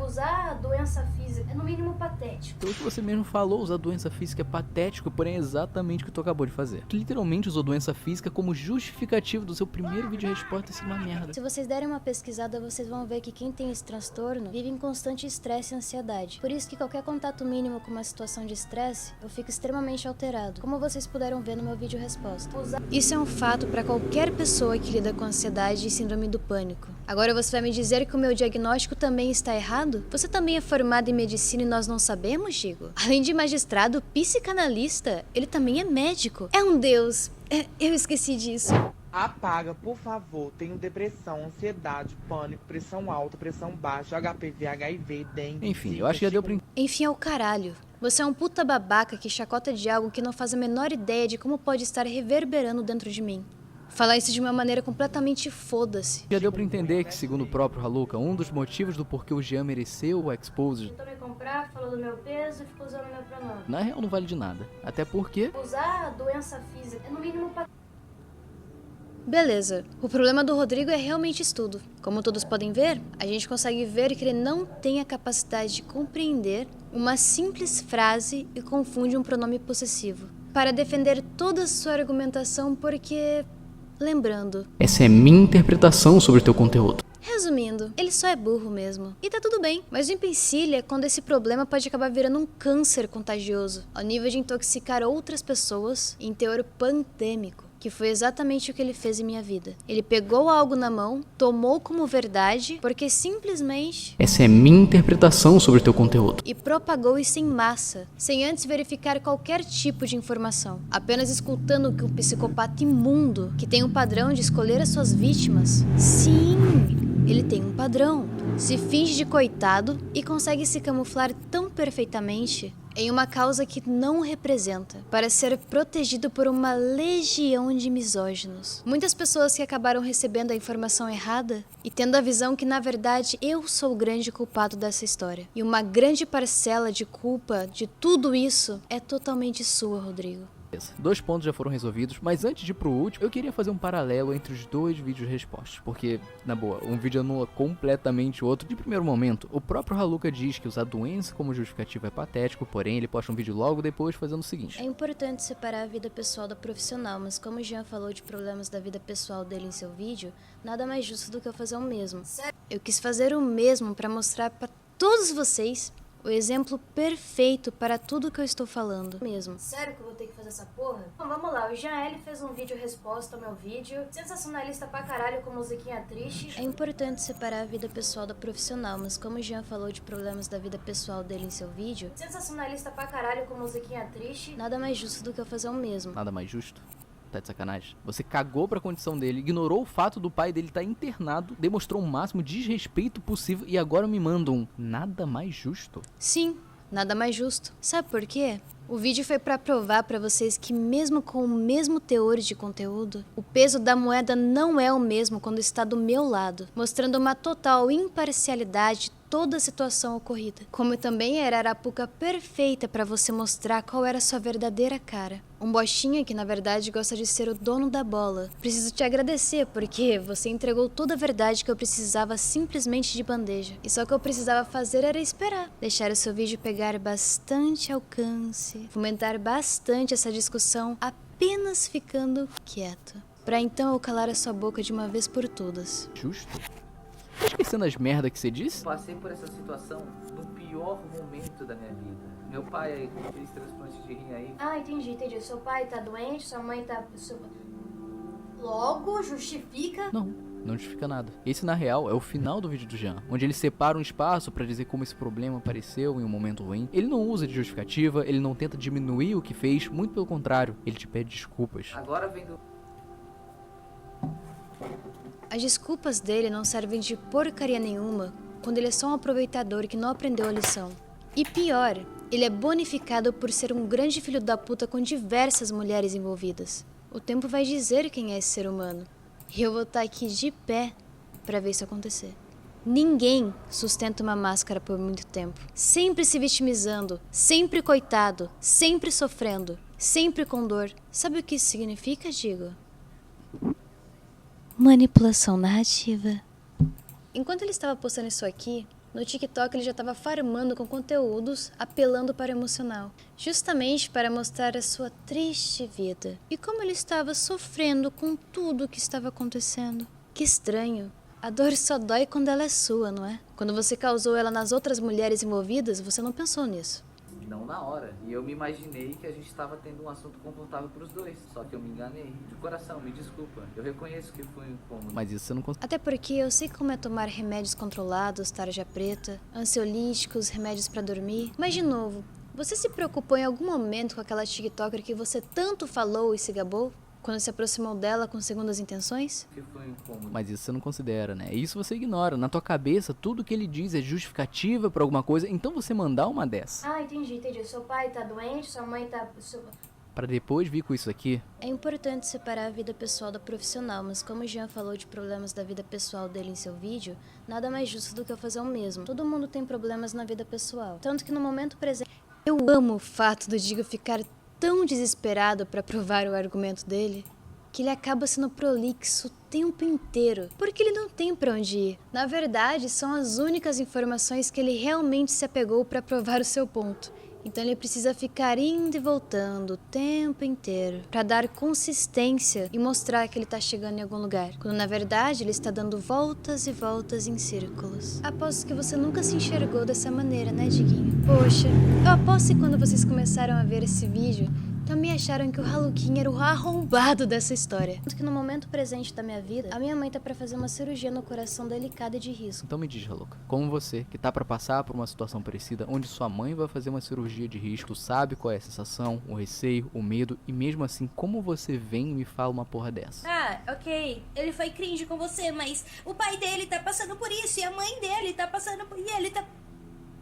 Usar a doença física é no mínimo patético. Pelo que você mesmo falou, usar doença física é patético, porém é exatamente o que tu acabou de fazer. Tu literalmente usou doença física como justificativo do seu primeiro vídeo resposta ter sido uma merda. Se vocês derem uma pesquisada, vocês vão ver que quem tem esse transtorno vive em constante estresse e ansiedade. Por isso que qualquer contato mínimo com uma situação de estresse, eu fico extremamente alterado, como vocês puderam ver no meu vídeo resposta. Isso é um fato para qualquer pessoa que lida com ansiedade e síndrome do pânico. Agora você vai me dizer que o meu diagnóstico também está errado? Você também é formado em medicina e nós não sabemos, Gigo? Além de magistrado, psicanalista, ele também é médico. É um deus. Eu esqueci disso. Apaga, por favor. Tenho depressão, ansiedade, pânico, pressão alta, pressão baixa, HPV, HIV, dengue. Enfim, eu acho que já deu pra... Enfim, é o caralho. Você é um puta babaca que chacota de algo que não faz a menor ideia de como pode estar reverberando dentro de mim. Falar isso de uma maneira completamente foda-se. Já deu pra entender que, segundo o próprio Haluka, um dos motivos do porquê o Jean mereceu o Exposed... Tentou me comprar, falou do meu peso e ficou usando meu pronome. Na real não vale de nada. Até porque... Usar doença física é no mínimo Beleza, o problema do Rodrigo é realmente isso tudo. Como todos podem ver, a gente consegue ver que ele não tem a capacidade de compreender uma simples frase e confunde um pronome possessivo. Para defender toda a sua argumentação porque... Lembrando... Essa é minha interpretação sobre o teu conteúdo. Resumindo, ele só é burro mesmo. E tá tudo bem. Mas o empecilho é quando esse problema pode acabar virando um câncer contagioso, ao nível de intoxicar outras pessoas em teor pandêmico. Que foi exatamente o que ele fez em minha vida. Ele pegou algo na mão, tomou como verdade, porque simplesmente... Essa é minha interpretação sobre o teu conteúdo. E propagou isso em massa, sem antes verificar qualquer tipo de informação. Apenas escutando que um psicopata imundo, que tem um padrão de escolher as suas vítimas... Sim, ele tem um padrão. Se finge de coitado e consegue se camuflar tão perfeitamente... em uma causa que não o representa, para ser protegido por uma legião de misóginos. Muitas pessoas que acabaram recebendo a informação errada e tendo a visão que, na verdade, eu sou o grande culpado dessa história. E uma grande parcela de culpa de tudo isso é totalmente sua, Rodrigo. 2 pontos já foram resolvidos, mas antes de ir pro último, eu queria fazer um paralelo entre os 2 vídeos respostas, porque, na boa, um vídeo anula completamente o outro. De primeiro momento, o próprio Haluka diz que usar doença como justificativa é patético, porém ele posta um vídeo logo depois fazendo o seguinte. É importante separar a vida pessoal da profissional, mas como o Jean falou de problemas da vida pessoal dele em seu vídeo, nada mais justo do que eu fazer o mesmo. Eu quis fazer o mesmo para mostrar para todos vocês o exemplo perfeito para tudo que eu estou falando mesmo. Sério que eu vou ter que fazer essa porra? Bom, vamos lá, o Jean fez um vídeo resposta ao meu vídeo. Sensacionalista pra caralho com musiquinha triste. É importante separar a vida pessoal da profissional, mas como o Jean falou de problemas da vida pessoal dele em seu vídeo... Sensacionalista pra caralho com musiquinha triste. Nada mais justo do que eu fazer o mesmo. Nada mais justo? Tá de sacanagem? Você cagou pra condição dele, ignorou o fato do pai dele estar internado, demonstrou o máximo desrespeito possível e agora me manda um nada mais justo? Sim, nada mais justo. Sabe por quê? O vídeo foi pra provar pra vocês que mesmo com o mesmo teor de conteúdo, o peso da moeda não é o mesmo quando está do meu lado, mostrando uma total imparcialidade toda a situação ocorrida. Como também era a arapuca perfeita para você mostrar qual era a sua verdadeira cara. Um bostinha que na verdade gosta de ser o dono da bola. Preciso te agradecer porque você entregou toda a verdade que eu precisava simplesmente de bandeja. E só o que eu precisava fazer era esperar. Deixar o seu vídeo pegar bastante alcance. Fomentar bastante essa discussão apenas ficando quieto. Pra então eu calar a sua boca de uma vez por todas. Justo? Tá esquecendo as merdas que você disse? Passei por essa situação no pior momento da minha vida. Meu pai fez transplante de rim aí. Ah, entendi. Seu pai tá doente, sua mãe tá... Logo, justifica? Não justifica nada. Esse, na real, é o final do vídeo do Jean, onde ele separa um espaço pra dizer como esse problema apareceu em um momento ruim. Ele não usa de justificativa, ele não tenta diminuir o que fez, muito pelo contrário, ele te pede desculpas. Agora vem do... As desculpas dele não servem de porcaria nenhuma quando ele é só um aproveitador que não aprendeu a lição. E pior, ele é bonificado por ser um grande filho da puta com diversas mulheres envolvidas. O tempo vai dizer quem é esse ser humano. E eu vou estar aqui de pé pra ver isso acontecer. Ninguém sustenta uma máscara por muito tempo. Sempre se vitimizando, sempre coitado, sempre sofrendo, sempre com dor. Sabe o que isso significa, Digo? Manipulação narrativa. Enquanto ele estava postando isso aqui, No TikTok ele já estava farmando com conteúdos, apelando para o emocional, justamente para mostrar a sua triste vida e como ele estava sofrendo com tudo o que estava acontecendo. Que estranho. A dor só dói quando ela é sua, não é? Quando você causou ela nas outras mulheres envolvidas, você não pensou nisso. Não na hora. E eu me imaginei que a gente estava tendo um assunto confortável pros dois. Só que eu me enganei. De coração, me desculpa. Eu reconheço que foi um incômodo. Mas isso você não consegue. Até porque eu sei como é tomar remédios controlados, tarja preta, ansiolíticos, remédios pra dormir. Mas de novo, você se preocupou em algum momento com aquela TikToker que você tanto falou e se gabou? Quando se aproximou dela com segundas intenções? Que foi um incômodo. Mas isso você não considera, né? Isso você ignora. Na tua cabeça, tudo que ele diz é justificativa pra alguma coisa, então você mandar uma dessa. Ah, entendi. Seu pai tá doente, sua mãe tá... Pra depois vir com isso aqui. É importante separar a vida pessoal da profissional, mas como o Jean falou de problemas da vida pessoal dele em seu vídeo, nada mais justo do que eu fazer o mesmo. Todo mundo tem problemas na vida pessoal. Tanto que no momento presente... Eu amo o fato do Digo ficar tão desesperado para provar o argumento dele, que ele acaba sendo prolixo o tempo inteiro, porque ele não tem pra onde ir. Na verdade, são as únicas informações que ele realmente se apegou para provar o seu ponto. Então ele precisa ficar indo e voltando o tempo inteiro para dar consistência e mostrar que ele tá chegando em algum lugar, quando na verdade ele está dando voltas e voltas em círculos. Aposto que você nunca se enxergou dessa maneira, né, Diguinho? Poxa, eu aposto que quando vocês começaram a ver esse vídeo, também acharam que o Haluquinha era o arrombado dessa história. Tanto que no momento presente da minha vida, a minha mãe tá pra fazer uma cirurgia no coração delicada e de risco. Então me diz, Haluca, como você, que tá pra passar por uma situação parecida, onde sua mãe vai fazer uma cirurgia de risco, tu sabe qual é a sensação, o receio, o medo, e mesmo assim, como você vem e me fala uma porra dessa? Ah, ok, ele foi cringe com você, mas o pai dele tá passando por isso, e a mãe dele tá passando por...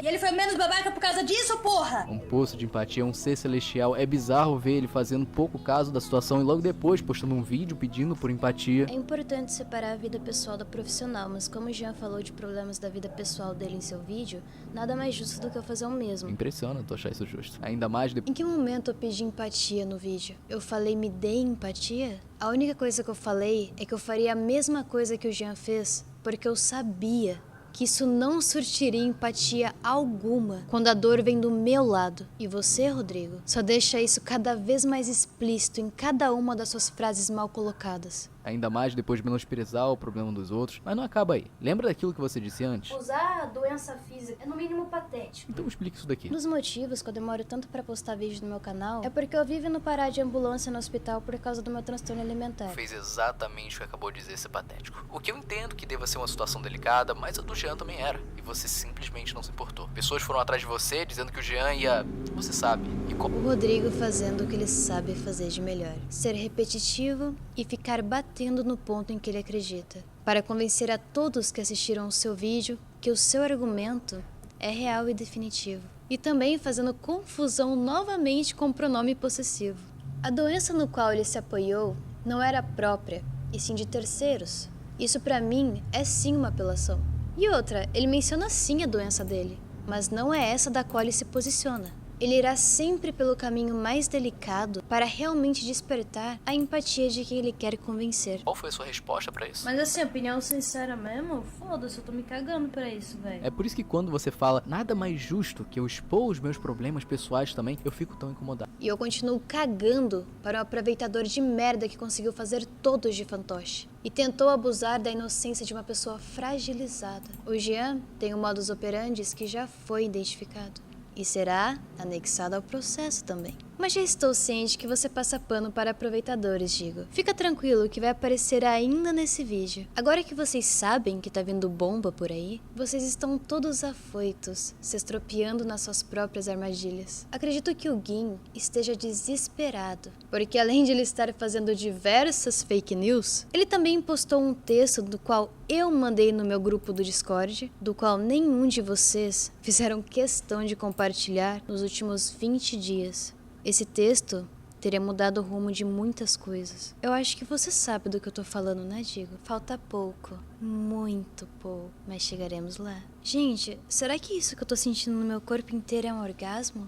E ele foi menos babaca por causa disso, porra! Um poço de empatia, um ser celestial. É bizarro ver ele fazendo pouco caso da situação e logo depois postando um vídeo pedindo por empatia. É importante separar a vida pessoal da profissional, mas como o Jean falou de problemas da vida pessoal dele em seu vídeo, nada mais justo do que eu fazer o mesmo. Impressiona tu achar isso justo. Ainda mais Em que momento eu pedi empatia no vídeo? Eu falei me dê empatia? A única coisa que eu falei é que eu faria a mesma coisa que o Jean fez, porque eu sabia que isso não surtiria empatia alguma quando a dor vem do meu lado. E você, Rodrigo, só deixa isso cada vez mais explícito em cada uma das suas frases mal colocadas. Ainda mais depois de menosprezar o problema dos outros. Mas não acaba aí. Lembra daquilo que você disse antes? Usar a doença física é no mínimo patético. Então explica isso daqui. Um dos motivos que eu demoro tanto pra postar vídeo no meu canal é porque eu vivo no parar de ambulância no hospital por causa do meu transtorno alimentar. Fez exatamente o que acabou de dizer ser patético. O que eu entendo que deva ser uma situação delicada, mas a do Jean também era. E você simplesmente não se importou. Pessoas foram atrás de você dizendo que o Jean ia... Você sabe. O Rodrigo fazendo o que ele sabe fazer de melhor. Ser repetitivo e ficar batendo no ponto em que ele acredita. Para convencer a todos que assistiram o seu vídeo que o seu argumento é real e definitivo. E também fazendo confusão novamente com o pronome possessivo. A doença no qual ele se apoiou não era própria, e sim de terceiros. Isso pra mim é sim uma apelação. E outra, ele menciona sim a doença dele, mas não é essa da qual ele se posiciona. Ele irá sempre pelo caminho mais delicado para realmente despertar a empatia de quem ele quer convencer. Qual foi a sua resposta pra isso? Mas assim, opinião sincera mesmo? Foda-se, eu tô me cagando pra isso, velho. É por isso que quando você fala nada mais justo que eu expor os meus problemas pessoais também, eu fico tão incomodado. E eu continuo cagando para um aproveitador de merda que conseguiu fazer todos de fantoche. E tentou abusar da inocência de uma pessoa fragilizada. O Jean tem um modus operandi que já foi identificado. E será anexado ao processo também. Mas já estou ciente que você passa pano para aproveitadores, Digo. Fica tranquilo que vai aparecer ainda nesse vídeo. Agora que vocês sabem que tá vindo bomba por aí, vocês estão todos afoitos, se estropiando nas suas próprias armadilhas. Acredito que o Gin esteja desesperado, porque além de ele estar fazendo diversas fake news, ele também postou um texto do qual eu mandei no meu grupo do Discord, do qual nenhum de vocês fizeram questão de compartilhar nos últimos 20 dias. Esse texto teria mudado o rumo de muitas coisas. Eu acho que você sabe do que eu tô falando, né, Digo? Falta pouco, muito pouco, mas chegaremos lá. Gente, será que isso que eu tô sentindo no meu corpo inteiro é um orgasmo?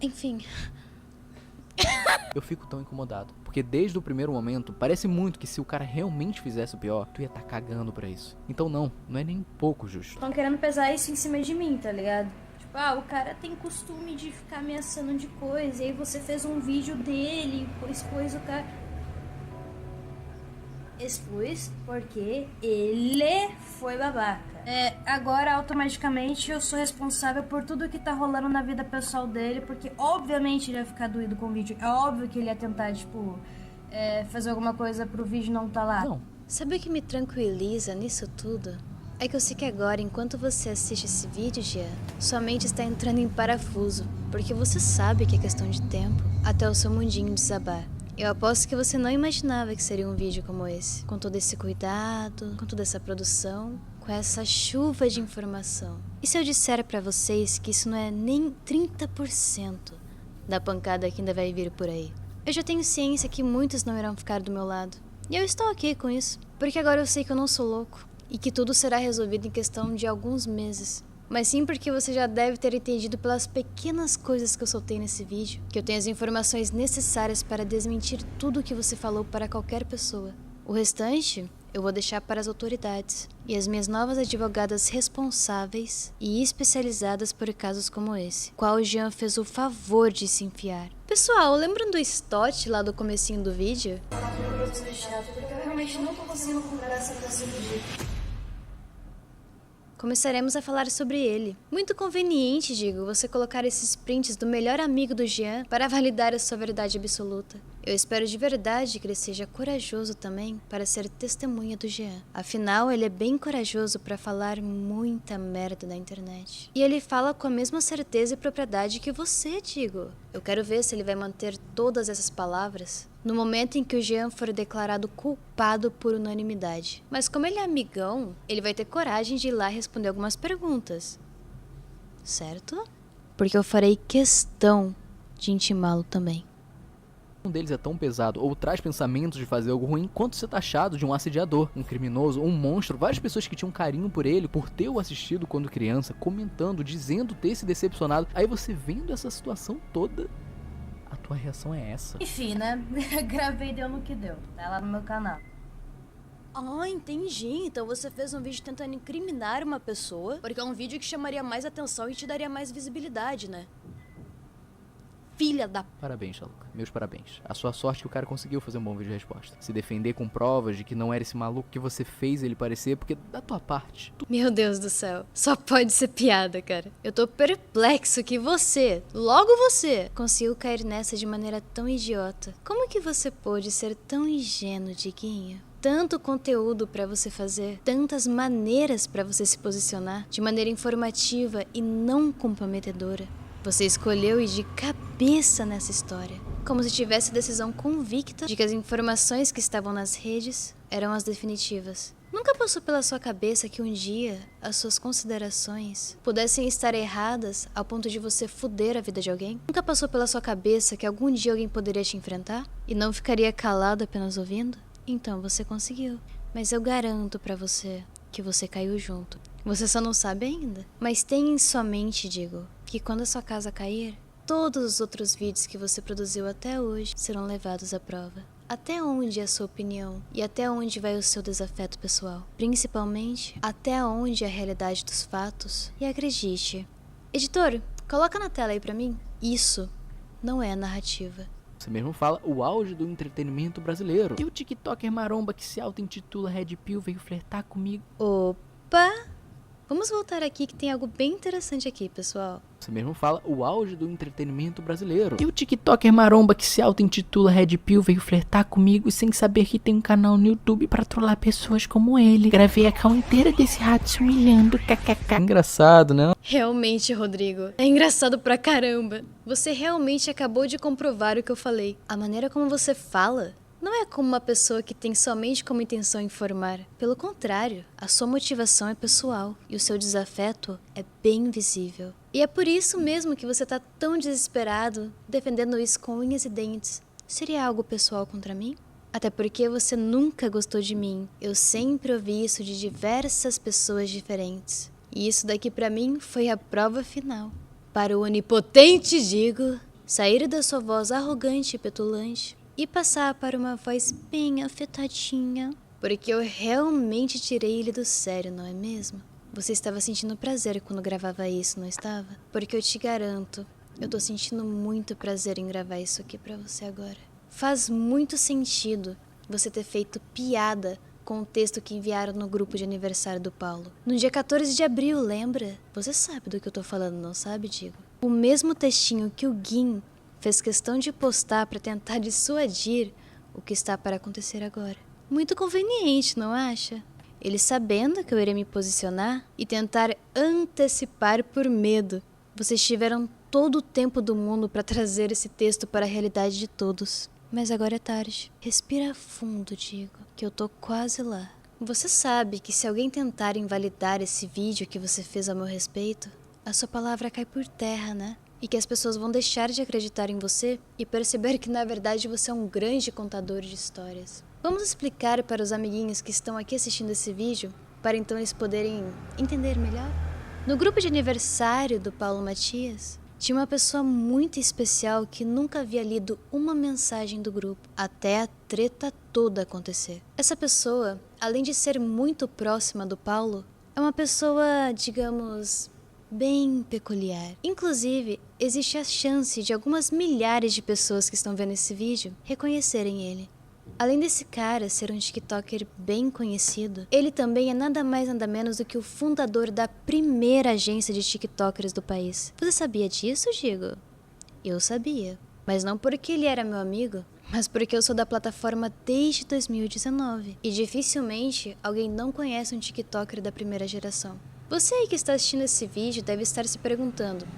Enfim, Eu fico tão incomodado, porque desde o primeiro momento, parece muito que se o cara realmente fizesse o pior, tu ia tá cagando pra isso. Então não é nem um pouco justo. Estão querendo pesar isso em cima de mim, tá ligado? Tipo, o cara tem costume de ficar ameaçando de coisa, e aí você fez um vídeo dele, expôs o cara... Expus porque ele foi babaca. Agora, automaticamente, eu sou responsável por tudo que tá rolando na vida pessoal dele, porque obviamente ele ia ficar doído com o vídeo. É óbvio que ele ia tentar, tipo, fazer alguma coisa pro vídeo não tá lá. Não. Sabe o que me tranquiliza nisso tudo? É que eu sei que agora, enquanto você assiste esse vídeo, Jean, sua mente está entrando em parafuso, porque você sabe que é questão de tempo até o seu mundinho desabar. Eu aposto que você não imaginava que seria um vídeo como esse, com todo esse cuidado, com toda essa produção, com essa chuva de informação. E se eu disser pra vocês que isso não é nem 30% da pancada que ainda vai vir por aí? Eu já tenho ciência que muitos não irão ficar do meu lado. E eu estou ok com isso, porque agora eu sei que eu não sou louco e que tudo será resolvido em questão de alguns meses. Mas sim porque você já deve ter entendido pelas pequenas coisas que eu soltei nesse vídeo, que eu tenho as informações necessárias para desmentir tudo o que você falou para qualquer pessoa. O restante, eu vou deixar para as autoridades e as minhas novas advogadas responsáveis e especializadas por casos como esse, qual o Jean fez o favor de se enfiar. Pessoal, lembram do Stott lá do comecinho do vídeo? Porque eu realmente não tô conseguindo comprar essa peça do jeito. Começaremos a falar sobre ele. Muito conveniente, digo, você colocar esses prints do melhor amigo do Jean para validar a sua verdade absoluta. Eu espero de verdade que ele seja corajoso também para ser testemunha do Jean. Afinal, ele é bem corajoso para falar muita merda na internet. E ele fala com a mesma certeza e propriedade que você, digo. Eu quero ver se ele vai manter todas essas palavras no momento em que o Jean for declarado culpado por unanimidade. Mas como ele é amigão, ele vai ter coragem de ir lá responder algumas perguntas. Certo? Porque eu farei questão de intimá-lo também. Um deles é tão pesado ou traz pensamentos de fazer algo ruim quanto ser taxado de um assediador, um criminoso, um monstro. Várias pessoas que tinham carinho por ele, por ter o assistido quando criança, comentando, dizendo ter se decepcionado. Aí você vendo essa situação toda, a tua reação é essa. Enfim, né? Gravei e deu no que deu. Tá lá no meu canal. Entendi. Então você fez um vídeo tentando incriminar uma pessoa, porque é um vídeo que chamaria mais atenção e te daria mais visibilidade, né? Filha da... Parabéns, Shaluka. Meus parabéns. A sua sorte é que o cara conseguiu fazer um bom vídeo de resposta. Se defender com provas de que não era esse maluco que você fez ele parecer, porque da tua parte... Meu Deus do céu. Só pode ser piada, cara. Eu tô perplexo que você, logo você, conseguiu cair nessa de maneira tão idiota. Como que você pôde ser tão ingênuo, Diguinho? Tanto conteúdo pra você fazer, tantas maneiras pra você se posicionar, de maneira informativa e não comprometedora. Você escolheu ir de cabeça nessa história, como se tivesse a decisão convicta de que as informações que estavam nas redes eram as definitivas. Nunca passou pela sua cabeça que um dia as suas considerações pudessem estar erradas ao ponto de você foder a vida de alguém? Nunca passou pela sua cabeça que algum dia alguém poderia te enfrentar e não ficaria calado apenas ouvindo? Então você conseguiu. Mas eu garanto pra você que você caiu junto. Você só não sabe ainda. Mas tenha em sua mente, digo, que quando a sua casa cair, todos os outros vídeos que você produziu até hoje serão levados à prova. Até onde é a sua opinião e até onde vai o seu desafeto pessoal? Principalmente, até onde é a realidade dos fatos? E acredite. Editor, coloca na tela aí pra mim. Isso não é narrativa. Você mesmo fala o auge do entretenimento brasileiro. E o TikToker maromba que se auto-intitula Red Pill veio flertar comigo. Opa! Vamos voltar aqui que tem algo bem interessante aqui, pessoal. Você mesmo fala o auge do entretenimento brasileiro. E o TikToker maromba que se auto-intitula Red Pill veio flertar comigo sem saber que tem um canal no YouTube pra trollar pessoas como ele. Gravei a call inteira desse rato se humilhando, kkk. Engraçado, né? Realmente, Rodrigo, é engraçado pra caramba. Você realmente acabou de comprovar o que eu falei. A maneira como você fala não é como uma pessoa que tem somente como intenção informar. Pelo contrário, a sua motivação é pessoal e o seu desafeto é bem visível. E é por isso mesmo que você tá tão desesperado, defendendo isso com unhas e dentes. Seria algo pessoal contra mim? Até porque você nunca gostou de mim. Eu sempre ouvi isso de diversas pessoas diferentes. E isso daqui pra mim foi a prova final. Para o onipotente digo, sair da sua voz arrogante e petulante e passar para uma voz bem afetadinha. Porque eu realmente tirei ele do sério, não é mesmo? Você estava sentindo prazer quando gravava isso, não estava? Porque eu te garanto, eu tô sentindo muito prazer em gravar isso aqui pra você agora. Faz muito sentido você ter feito piada com o texto que enviaram no grupo de aniversário do Paulo. No dia 14 de abril, lembra? Você sabe do que eu tô falando, não sabe, Digo? O mesmo textinho que o Gin fez questão de postar pra tentar dissuadir o que está para acontecer agora. Muito conveniente, não acha? Ele sabendo que eu iria me posicionar e tentar antecipar por medo. Vocês tiveram todo o tempo do mundo para trazer esse texto para a realidade de todos. Mas agora é tarde. Respira fundo, Digo, que eu tô quase lá. Você sabe que se alguém tentar invalidar esse vídeo que você fez a meu respeito, a sua palavra cai por terra, né? E que as pessoas vão deixar de acreditar em você e perceber que na verdade você é um grande contador de histórias. Vamos explicar para os amiguinhos que estão aqui assistindo esse vídeo, para então eles poderem entender melhor? No grupo de aniversário do Paulo Matias, tinha uma pessoa muito especial que nunca havia lido uma mensagem do grupo, até a treta toda acontecer. Essa pessoa, além de ser muito próxima do Paulo, é uma pessoa, digamos, bem peculiar. Inclusive, existe a chance de algumas milhares de pessoas que estão vendo esse vídeo reconhecerem ele. Além desse cara ser um TikToker bem conhecido, ele também é nada mais nada menos do que o fundador da primeira agência de TikTokers do país. Você sabia disso, Digo? Eu sabia. Mas não porque ele era meu amigo, mas porque eu sou da plataforma desde 2019. E dificilmente alguém não conhece um TikToker da primeira geração. Você aí que está assistindo esse vídeo deve estar se perguntando: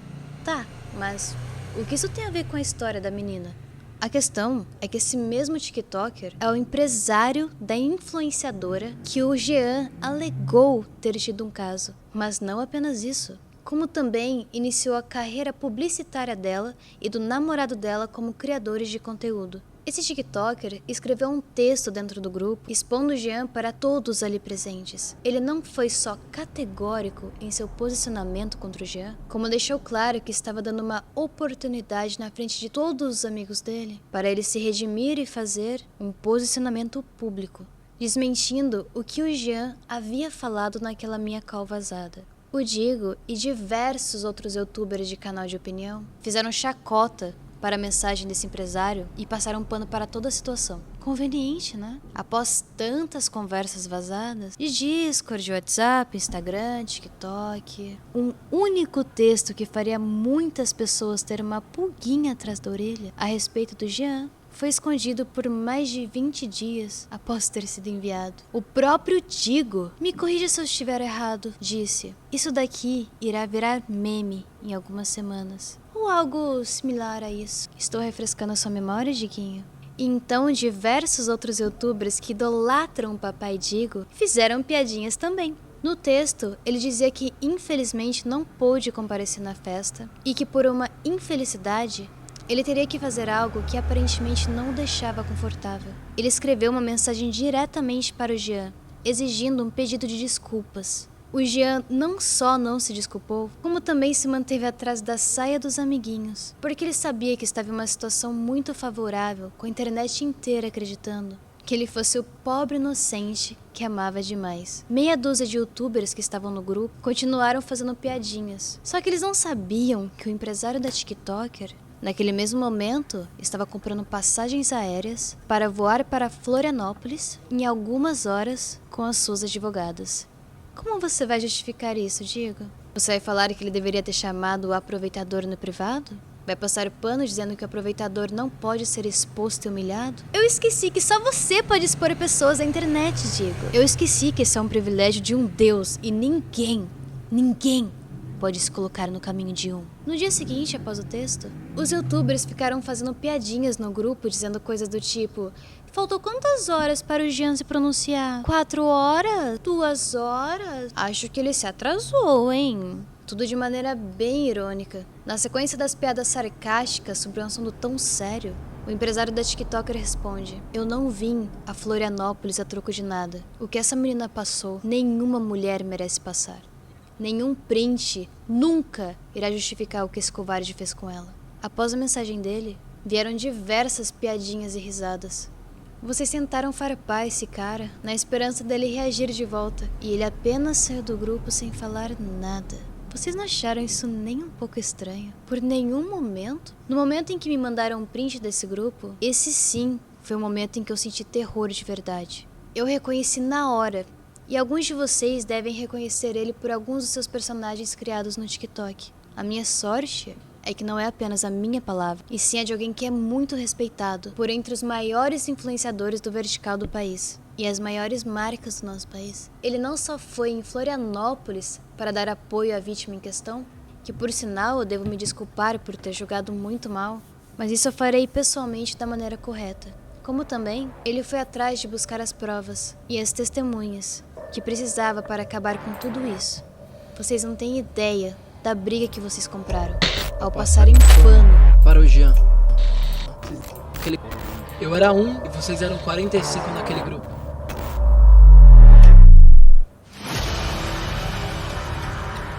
tá, mas o que isso tem a ver com a história da menina? A questão é que esse mesmo TikToker é o empresário da influenciadora que o Jean alegou ter tido um caso. Mas não apenas isso, como também iniciou a carreira publicitária dela e do namorado dela como criadores de conteúdo. Esse TikToker escreveu um texto dentro do grupo expondo o Jean para todos ali presentes. Ele não foi só categórico em seu posicionamento contra o Jean, como deixou claro que estava dando uma oportunidade na frente de todos os amigos dele para ele se redimir e fazer um posicionamento público, desmentindo o que o Jean havia falado naquela minha call vazada. O Digo e diversos outros youtubers de canal de opinião fizeram chacota para a mensagem desse empresário e passaram um pano para toda a situação. Conveniente, né? Após tantas conversas vazadas de Discord, WhatsApp, Instagram, TikTok, um único texto que faria muitas pessoas ter uma pulguinha atrás da orelha a respeito do Jean foi escondido por mais de 20 dias após ter sido enviado. O próprio Digo, me corrija se eu estiver errado, disse: isso daqui irá virar meme em algumas semanas. Ou algo similar a isso. Estou refrescando a sua memória, Diguinho? E então diversos outros youtubers que idolatram o papai Digo fizeram piadinhas também. No texto, ele dizia que infelizmente não pôde comparecer na festa e que por uma infelicidade ele teria que fazer algo que aparentemente não o deixava confortável. Ele escreveu uma mensagem diretamente para o Jean, exigindo um pedido de desculpas. O Jean não só não se desculpou, como também se manteve atrás da saia dos amiguinhos, porque ele sabia que estava em uma situação muito favorável, com a internet inteira acreditando que ele fosse o pobre inocente que amava demais. Meia dúzia de youtubers que estavam no grupo continuaram fazendo piadinhas, só que eles não sabiam que o empresário da TikToker, naquele mesmo momento, estava comprando passagens aéreas para voar para Florianópolis em algumas horas com as suas advogadas. Como você vai justificar isso, Digo? Você vai falar que ele deveria ter chamado o aproveitador no privado? Vai passar o pano dizendo que o aproveitador não pode ser exposto e humilhado? Eu esqueci que só você pode expor pessoas à internet, Digo. Eu esqueci que esse é um privilégio de um Deus e ninguém pode se colocar no caminho de um. No dia seguinte, após o texto, os youtubers ficaram fazendo piadinhas no grupo, dizendo coisas do tipo: faltou quantas horas para o Jean se pronunciar? 4 horas? 2 horas? Acho que ele se atrasou, hein? Tudo de maneira bem irônica. Na sequência das piadas sarcásticas sobre um assunto tão sério, o empresário da TikToker responde: eu não vim a Florianópolis a troco de nada. O que essa menina passou, nenhuma mulher merece passar. Nenhum print nunca irá justificar o que esse covarde fez com ela. Após a mensagem dele, vieram diversas piadinhas e risadas. Vocês tentaram farpar esse cara na esperança dele reagir de volta, e ele apenas saiu do grupo sem falar nada. Vocês não acharam isso nem um pouco estranho? Por nenhum momento? No momento em que me mandaram um print desse grupo, esse sim foi o momento em que eu senti terror de verdade. Eu reconheci na hora, e alguns de vocês devem reconhecer ele por alguns dos seus personagens criados no TikTok. A minha sorte é que não é apenas a minha palavra, e sim a de alguém que é muito respeitado por entre os maiores influenciadores do vertical do país e as maiores marcas do nosso país. Ele não só foi em Florianópolis para dar apoio à vítima em questão, que por sinal eu devo me desculpar por ter julgado muito mal, mas isso eu farei pessoalmente da maneira correta. Como também, ele foi atrás de buscar as provas e as testemunhas que precisava para acabar com tudo isso. Vocês não têm ideia da briga que vocês compraram ao passarem pano para o Jean. Eu era 1 e vocês eram 45 naquele grupo.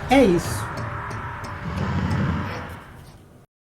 É isso.